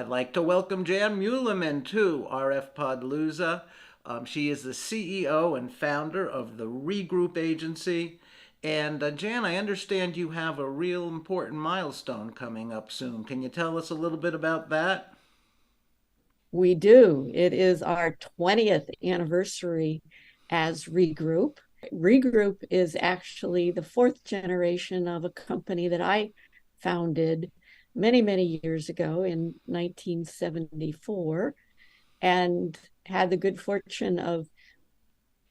I'd like to welcome Jan Muleman to RF Podlooza. She is the CEO and founder of the Regroup Agency. And Jan, I understand you have a real important milestone coming up soon. Can you tell us a little bit about that? We do. It is our 20th anniversary as Regroup. Regroup is actually the fourth generation of a company that I founded many, many years ago in 1974 and had the good fortune of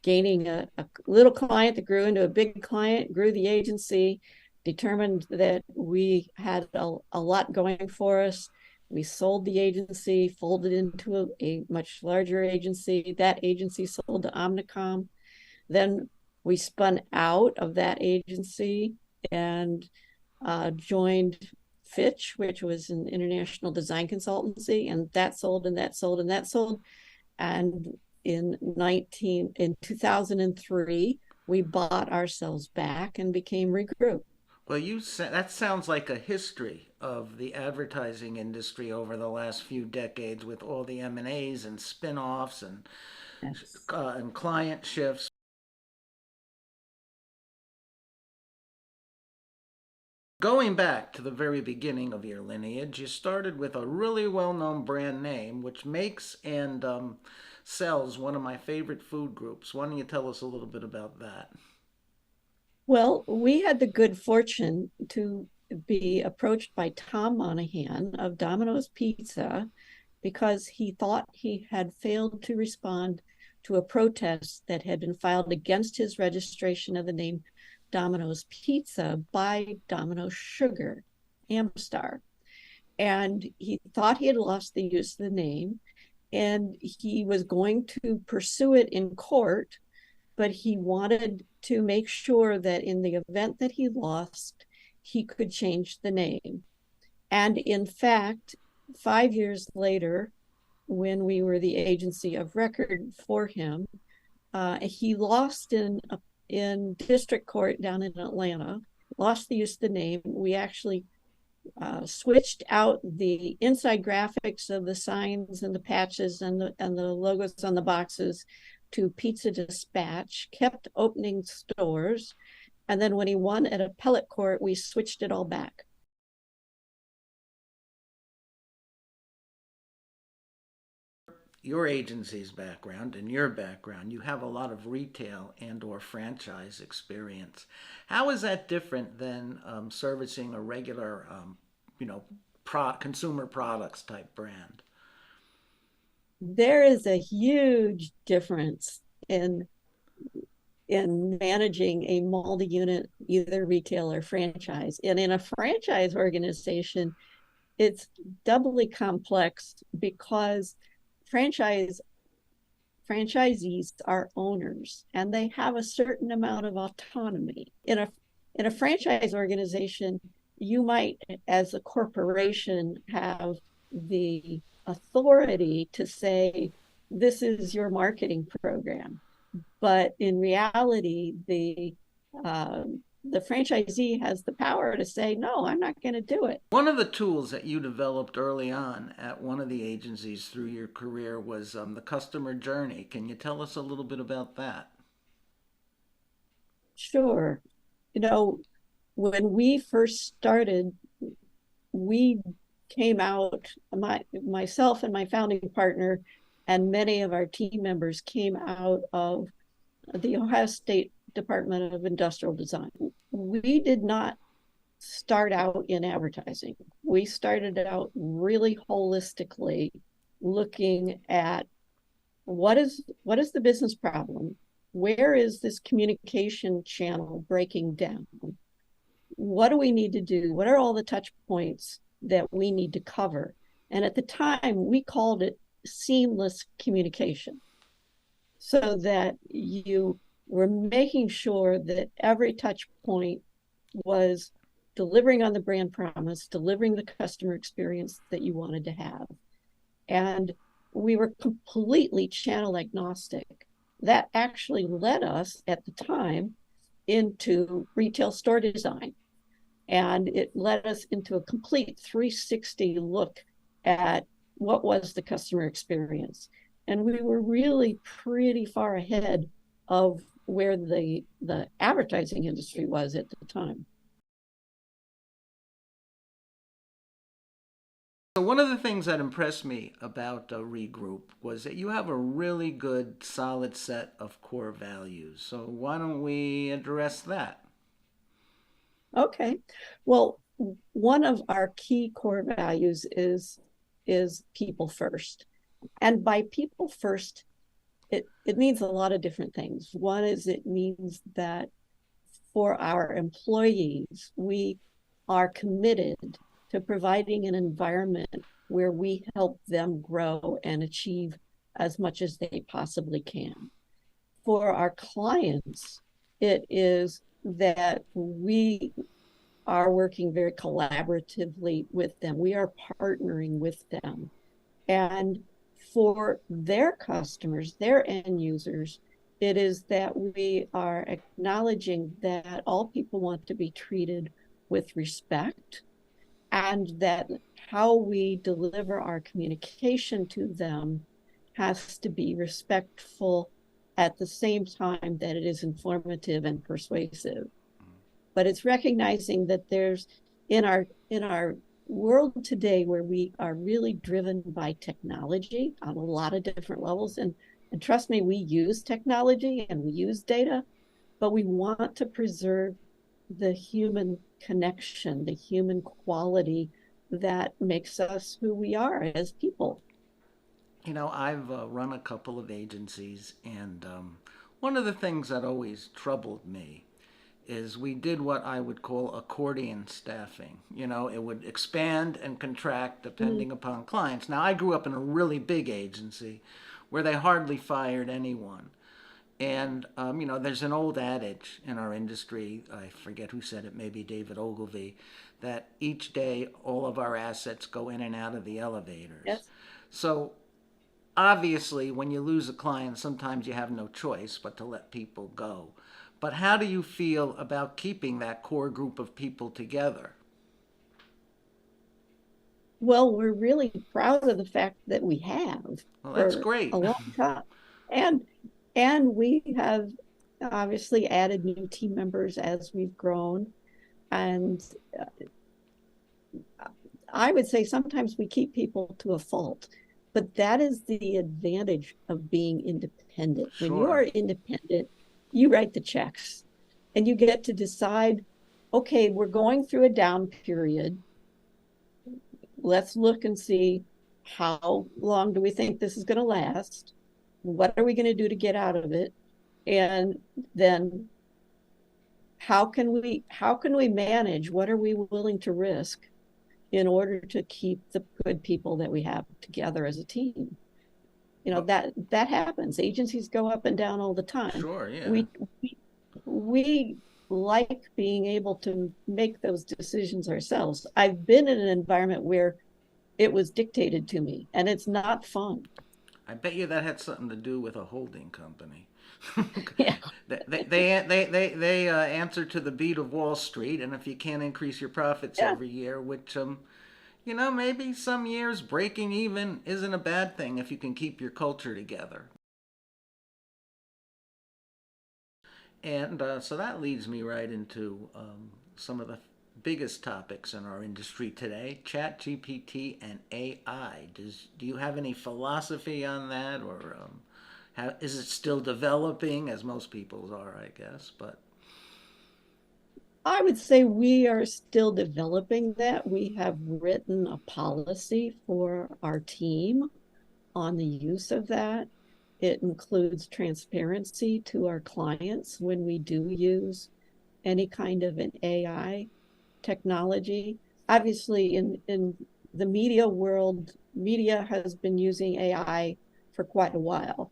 gaining a little client that grew into a big client, grew the agency, determined that we had a lot going for us. We sold the agency, folded into a much larger agency. That agency sold to Omnicom. Then we spun out of that agency and joined Fitch, which was an international design consultancy, and that sold and that sold and that sold. And in 2003, we bought ourselves back and became Regroup. Well, that sounds like a history of the advertising industry over the last few decades, with all the M&As and spin-offs Yes. and client shifts. Going back to the very beginning of your lineage, you started with a really well-known brand name, which makes and sells one of my favorite food groups. Why don't you tell us a little bit about that? Well, we had the good fortune to be approached by Tom Monahan of Domino's Pizza because he thought he had failed to respond to a protest that had been filed against his registration of the name Domino's Pizza by Domino's Sugar, Amstar. And he thought he had lost the use of the name and he was going to pursue it in court, but he wanted to make sure that in the event that he lost, he could change the name. And in fact, 5 years later, when we were the agency of record for him, he lost in district court down in Atlanta, lost the use of the name. We actually switched out the inside graphics of the signs and the patches and the logos on the boxes to Pizza Dispatch, kept opening stores, and then when he won at appellate court, we switched it all back. Your agency's background and your background, you have a lot of retail and or franchise experience. How is that different than servicing a regular, you know, consumer products type brand? There is a huge difference in managing a multi-unit either retail or franchise. And in a franchise organization, it's doubly complex because franchise franchisees are owners and they have a certain amount of autonomy. In a franchise organization, you might, as a corporation, have the authority to say, this is your marketing program. But in reality, the franchisee has the power to say, no, I'm not going to do it. One of the tools that you developed early on at one of the agencies through your career was the customer journey. Can you tell us a little bit about that? Sure. You know, when we first started, we came out, myself and my founding partner, and many of our team members came out of the Ohio State Department of Industrial Design. We did not start out in advertising. We started out really holistically looking at what is the business problem? Where is this communication channel breaking down? What do we need to do? What are all the touch points that we need to cover? And at the time, we called it seamless communication, so that you were making sure that every touch point was delivering on the brand promise, delivering the customer experience that you wanted to have. And we were completely channel agnostic. That actually led us at the time into retail store design. And it led us into a complete 360 look at what was the customer experience. And we were really pretty far ahead of where the advertising industry was at the time. So one of the things that impressed me about Regroup was that you have a really good, solid set of core values. So why don't we address that? Okay. Well, one of our key core values is people first. And by people first, it means a lot of different things. One is it means that for our employees, we are committed to providing an environment where we help them grow and achieve as much as they possibly can. For our clients, it is that we are working very collaboratively with them. We are partnering with them. And for their customers, their end users, it is that we are acknowledging that all people want to be treated with respect, and that how we deliver our communication to them has to be respectful at the same time that it is informative and persuasive. But it's recognizing that there's in our world today where we are really driven by technology on a lot of different levels, and trust me, we use technology and we use data, but we want to preserve the human connection, the human quality that makes us who we are as people. You know, I've run a couple of agencies, and one of the things that always troubled me is we did what I would call accordion staffing. You know, it would expand and contract Mm-hmm. depending upon clients. Now, I grew up in a really big agency where they hardly fired anyone. And, you know, there's an old adage in our industry, I forget who said it, maybe David Ogilvy, that each day all of our assets go in and out of the elevators. Yes. So obviously, when you lose a client, sometimes you have no choice but to let people go. But how do you feel about keeping that core group of people together? Well, we're really proud of the fact that we have Well, that's for a great. long time. And and we have obviously added new team members as we've grown. And I would say sometimes we keep people to a fault, but that is the advantage of being independent. When you Sure. are independent, you write the checks and you get to decide, okay, we're going through a down period. Let's look and see how long do we think this is going to last? What are we going to do to get out of it? And then how can we manage? What are we willing to risk in order to keep the good people that we have together as a team? Well, That happens. Agencies go up and down all the time. sure, yeah. We we like being able to make those decisions ourselves. I've been in an environment where it was dictated to me, and it's not fun. I bet you that had something to do with a holding company. Yeah. They answer to the beat of Wall Street, and if you can't increase your profits Yeah. every year, which you know, maybe some years breaking even isn't a bad thing if you can keep your culture together. And so that leads me right into some of the biggest topics in our industry today: Chat GPT and AI. Do you have any philosophy on that, or is it still developing, as most people's are, I guess? But I would say we are still developing that. We have written a policy for our team on the use of that. It includes transparency to our clients when we do use any kind of an AI technology. Obviously, in the media world, media has been using AI for quite a while.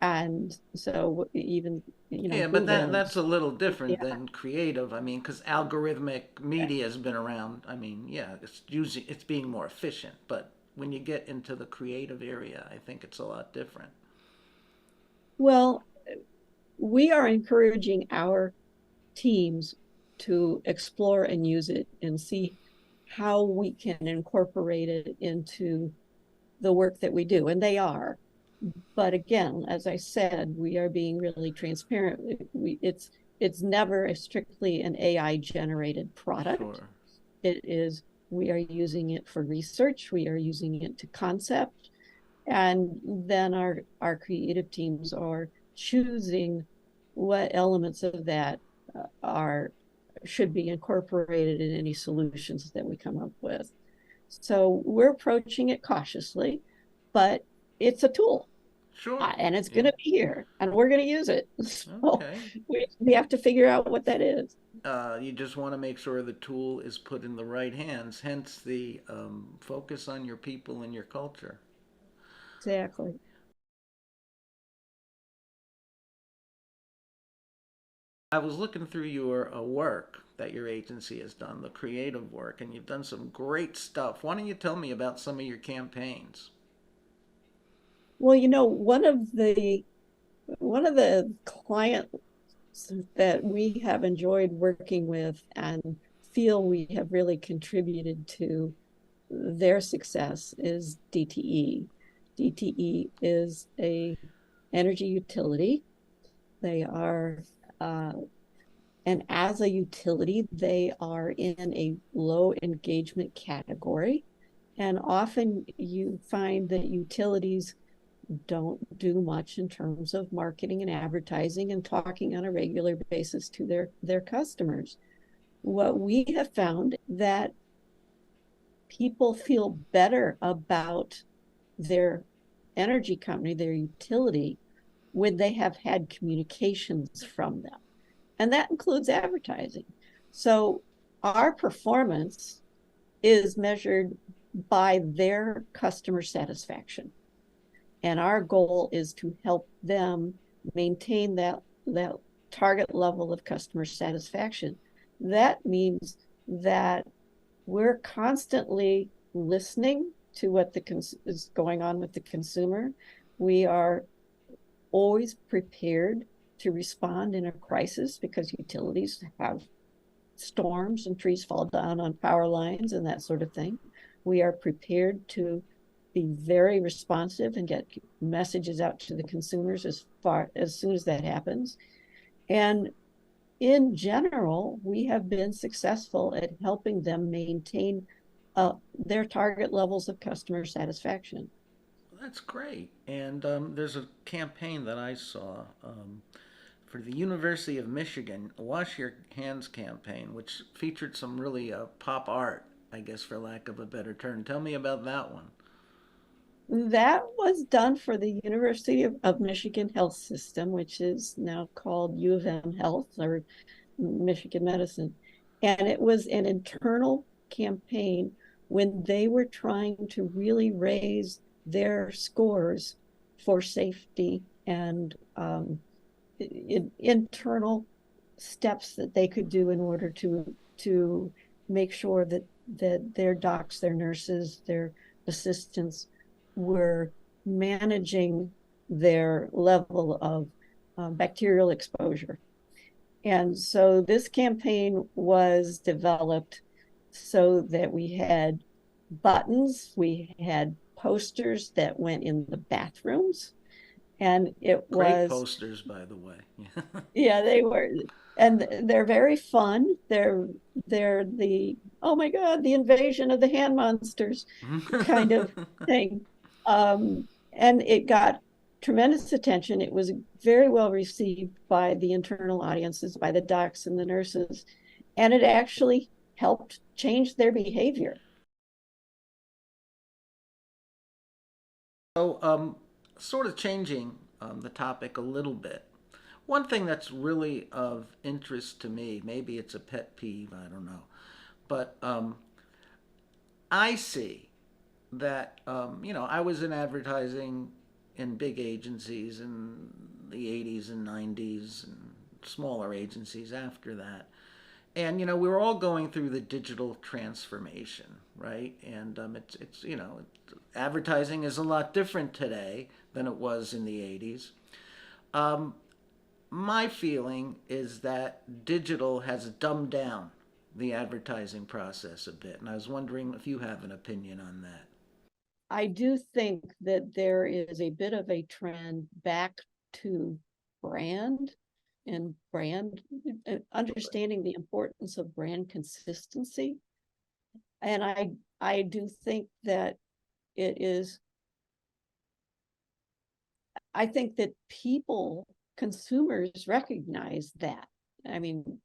And so even, yeah, but that's Google's, a little different yeah, than creative. I mean, because algorithmic media has been around. I mean, yeah, it's being more efficient, but when you get into the creative area, I think it's a lot different. well, we are encouraging our teams to explore and use it and see how we can incorporate it into the work that we do, and they are. But again, as I said, we are being really transparent. It's never a strictly an AI generated product. Sure. It is, we are using it for research, we are using it to concept, and then our creative teams are choosing what elements of that are should be incorporated in any solutions that we come up with. So we're approaching it cautiously, but it's a tool, Sure. and it's Yeah. going to be here and we're going to use it. So Okay. we have to figure out what that is. You just want to make sure the tool is put in the right hands, hence the focus on your people and your culture. Exactly. I was looking through your work that your agency has done, the creative work, and you've done some great stuff. Why don't you tell me about some of your campaigns? Well, one of the clients that we have enjoyed working with and feel we have really contributed to their success is DTE. DTE is a energy utility. They are, uh, and as a utility, they are in a low engagement category. And often you find that utilities don't do much in terms of marketing and advertising and talking on a regular basis to their customers. What we have found that people feel better about their energy company, their utility, when they have had communications from them. And that includes advertising. So our performance is measured by their customer satisfaction. And our goal is to help them maintain that target level of customer satisfaction. That means that we're constantly listening to what is going on with the consumer. We are always prepared to respond in a crisis because utilities have storms and trees fall down on power lines and that sort of thing. We are prepared to be very responsive and get messages out to the consumers as soon as that happens. And in general, we have been successful at helping them maintain their target levels of customer satisfaction. That's great. And there's a campaign that I saw for the University of Michigan, a Wash Your Hands campaign, which featured some really pop art, I guess, for lack of a better term. Tell me about that one. That was done for the University of Michigan Health System, which is now called U of M Health or Michigan Medicine. And it was an internal campaign when they were trying to really raise their scores for safety and internal steps that they could do in order to make sure that their docs, their nurses, their assistants were managing their level of bacterial exposure. And so this campaign was developed so that we had buttons, we had posters that went in the bathrooms, and it Great was, posters, by the way. yeah, they were, and they're very fun. They're the, oh my God, the invasion of the hand monsters kind of thing. And it got tremendous attention. It was very well received by the internal audiences, by the docs and the nurses, and it actually helped change their behavior. So, sort of changing the topic a little bit. One thing that's really of interest to me, maybe it's a pet peeve, I don't know, but I see that, I was in advertising in big agencies in the 80s and 90s and smaller agencies after that. And, we were all going through the digital transformation, right? And advertising is a lot different today than it was in the 80s. Um, my feeling is that digital has dumbed down the advertising process a bit. And I was wondering if you have an opinion on that. I do think that there is a bit of a trend back to brand and brand, understanding the importance of brand consistency. And I do think that it is, I think that consumers recognize that. I mean,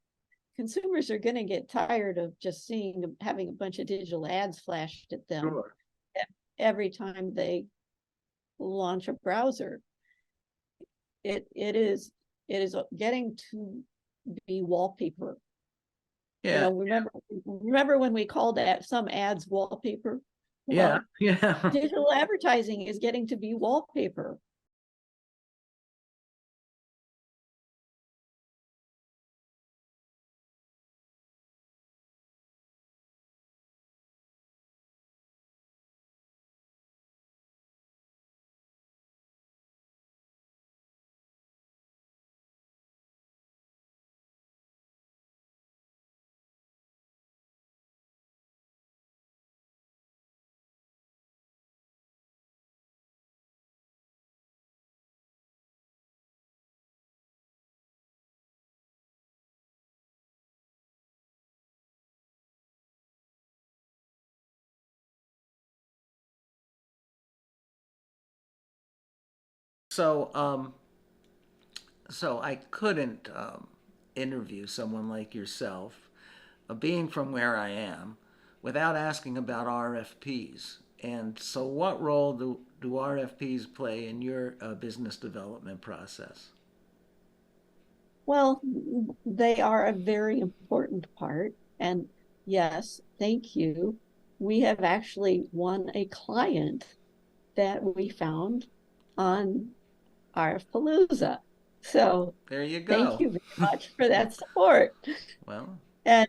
consumers are going to get tired of just having a bunch of digital ads flashed at them Sure. every time they launch a browser. It is getting to be wallpaper. Yeah. Remember when we called some ads wallpaper? Yeah. Well, Yeah. digital advertising is getting to be wallpaper. So, so I couldn't interview someone like yourself, being from where I am, without asking about RFPs. And so, what role do RFPs play in your business development process? Well, they are a very important part. And yes, thank you. We have actually won a client that we found on RFPalooza. So There you thank go. you very much for that support. Well, And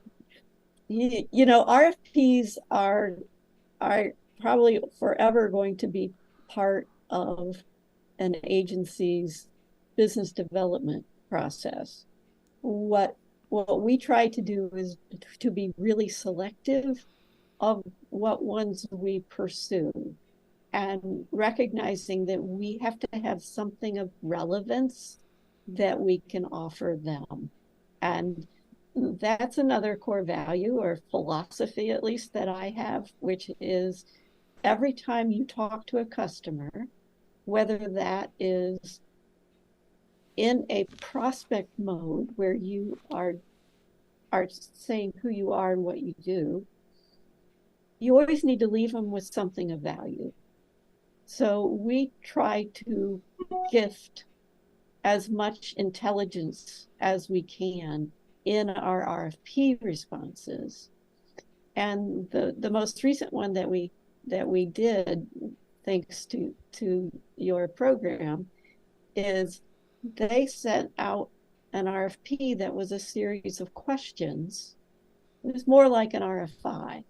RFPs are probably forever going to be part of an agency's business development process. What we try to do is to be really selective of what ones we pursue, and recognizing that we have to have something of relevance that we can offer them. And that's another core value or philosophy, at least, that I have, which is every time you talk to a customer, whether that is in a prospect mode where you are saying who you are and what you do, you always need to leave them with something of value. So we try to gift as much intelligence as we can in our RFP responses. And the most recent one that we did, thanks to your program, is they sent out an RFP that was a series of questions. It was more like an RFI,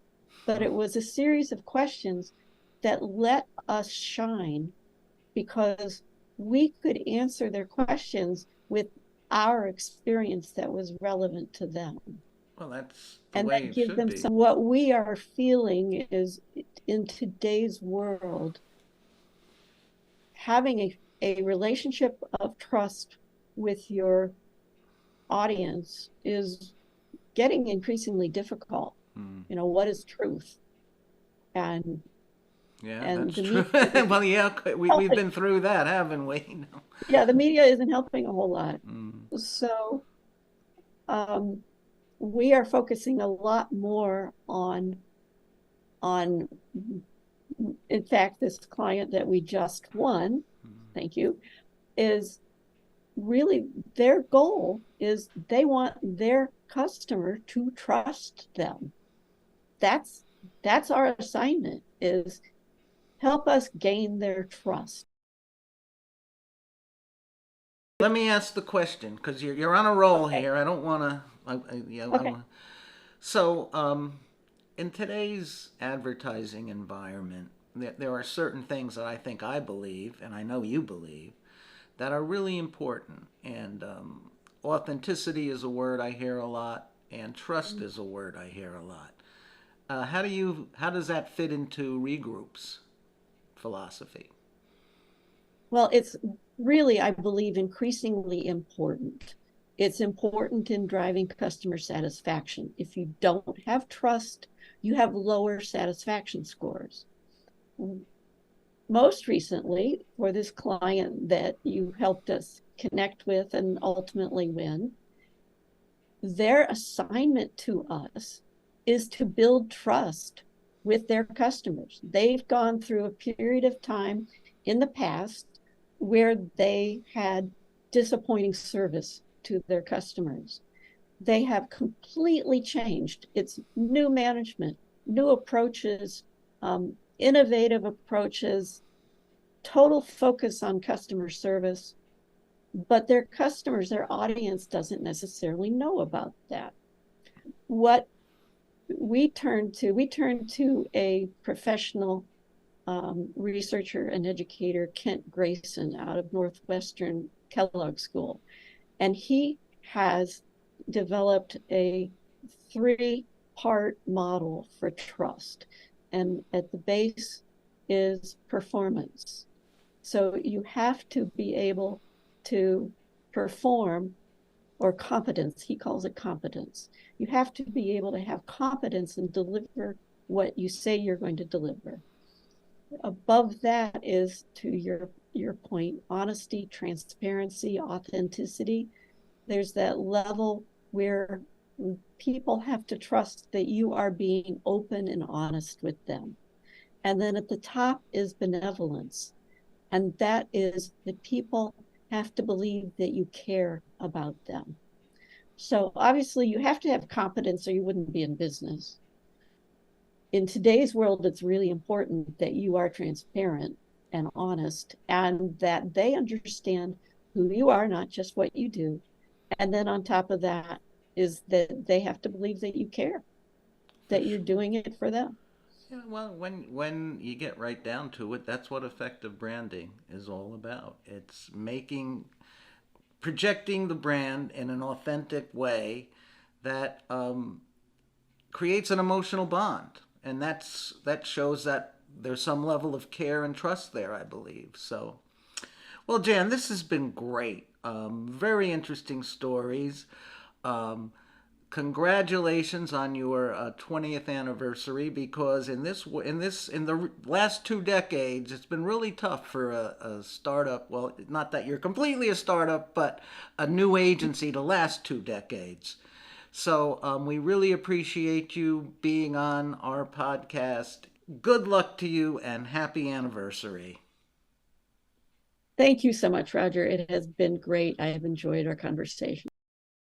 but it was a series of questions that let us shine because we could answer their questions with our experience that was relevant to them. well, that's the And way then it give should them be. some, what we are feeling is, in today's world, having a relationship of trust with your audience is getting increasingly difficult. Hmm. What is truth? And Yeah, and that's the true. media isn't Well, yeah, we've helping. been through that, haven't we? Yeah, the media isn't helping a whole lot. Mm. So um, we are focusing a lot more on in fact, this client that we just won, thank you, is really, their goal is they want their customer to trust them. That's our assignment, is help us gain their trust. Let me ask the question because you're on a roll Okay. here. I don't want to. Okay. So, in today's advertising environment, there are certain things that I believe, and I know you believe, that are really important. And authenticity is a word I hear a lot, and trust is a word I hear a lot. How does that fit into regroups? philosophy? Well, it's really, I believe, increasingly important. It's important in driving customer satisfaction. If you don't have trust, you have lower satisfaction scores. Most recently, for this client that you helped us connect with and ultimately win, their assignment to us is to build trust with their customers. They've gone through a period of time in the past where they had disappointing service to their customers. They have completely changed. It's new management, new approaches, innovative approaches, total focus on customer service, but their customers, their audience doesn't necessarily know about that. What we turn to a professional researcher and educator, Kent Grayson, out of Northwestern Kellogg School. And he has developed a 3-part model for trust. And at the base is performance. So you have to be able to perform, or competence, he calls it competence. You have to be able to have competence and deliver what you say you're going to deliver. Above that is, to your point, honesty, transparency, authenticity. There's that level where people have to trust that you are being open and honest with them. And then at the top is benevolence. And that is that people have to believe that you care about them. So obviously you have to have competence or you wouldn't be in business. In today's world, it's really important that you are transparent and honest and that they understand who you are, not just what you do. And then on top of that is that they have to believe that you care, For that you're sure. doing it for them. Yeah, well, when you get right down to it, that's what effective branding is all about. It's projecting the brand in an authentic way that creates an emotional bond, and that shows that there's some level of care and trust there, I believe. So, well, Jan, this has been great. Very interesting stories. Um, Congratulations on your 20th anniversary, because in the last 2 decades it's been really tough for a startup, well, not that you're completely a startup, but a new agency to last 2 decades. So we really appreciate you being on our podcast. Good luck to you and happy anniversary. Thank you so much, Roger. It has been great. I have enjoyed our conversation.